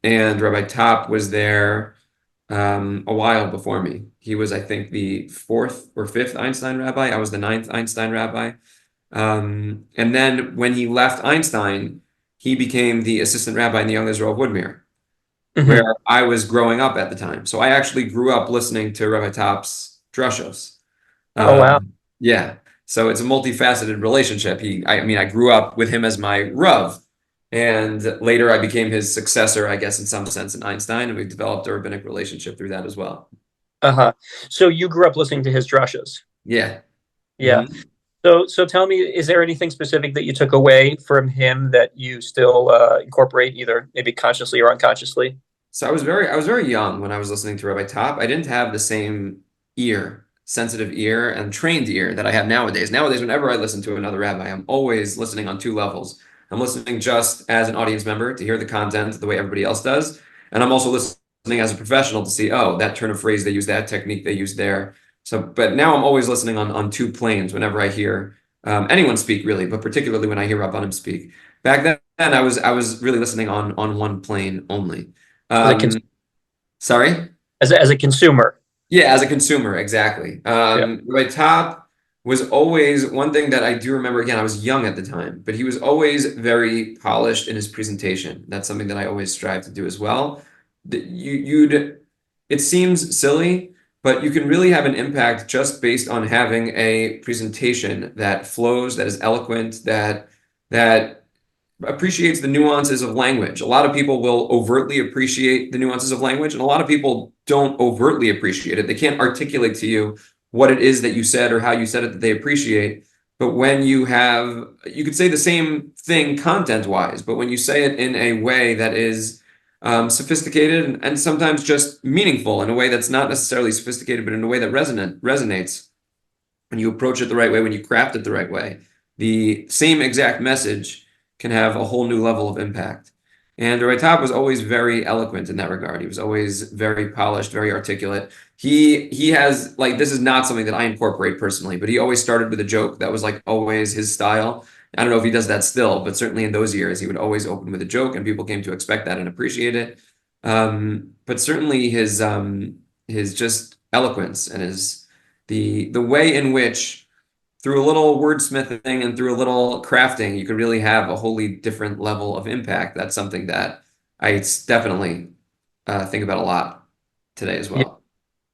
and Rabbi Top was there a while before me. He was, I think, the fourth or fifth Einstein rabbi. I was the ninth Einstein rabbi. And then when he left Einstein, he became the assistant rabbi in the Young Israel of Woodmere, where Hmm. I was growing up at the time. So I actually grew up listening to Rabbi Top's drushos. Oh, wow. Yeah. So it's a multifaceted relationship. I mean, I grew up with him as my Rav, and later I became his successor, I guess, in some sense, in Einstein, and we developed a rabbinic relationship through that as well. Uh-huh. So you grew up listening to his drushes. Yeah. Yeah. Mhm. So tell me, is there anything specific that you took away from him that you still incorporate, either maybe consciously or unconsciously? So I was very young when I was listening to Rabbi Top. I didn't have the same ear, sensitive ear and trained ear that I have nowadays. Nowadays, whenever I listen to another rabbi, I'm always listening on two levels. I'm listening just as an audience member to hear the content the way everybody else does, and I'm also listening as a professional to see, oh, that turn of phrase they use, that technique they use there. So, but now I'm always listening on two planes whenever I hear anyone speak, really, but particularly when I hear Rabbanim speak. Back then, I was really listening on one plane only. As a cons Um, sorry? as a consumer. Yeah, as a consumer, exactly. Yeah. My top was always one thing that I do remember. Again, I was young at the time, but he was always very polished in his presentation. That's something that I always strive to do as well. It seems silly, but you can really have an impact just based on having a presentation that flows, that is eloquent, that appreciates the nuances of language. A lot of people will overtly appreciate the nuances of language, and a lot of people don't overtly appreciate it. They can't articulate to you what it is that you said or how you said it that they appreciate. But when you could say the same thing content-wise, but when you say it in a way that is sophisticated and sometimes just meaningful in a way that's not necessarily sophisticated, but in a way that resonates, when you approach it the right way, when you craft it the right way, the same exact message can have a whole new level of impact. And Rabbi Top was always very eloquent in that regard. He was always very polished, very articulate. He has like this is not something that I incorporate personally, but he always started with a joke. That was like always his style. I don't know if he does that still, but certainly in those years, he would always open with a joke, and people came to expect that and appreciate it. But certainly his just eloquence and the way in which through a little wordsmithing and through a little crafting, you could really have a wholly different level of impact. That's something that I definitely think about a lot today as Yeah. well.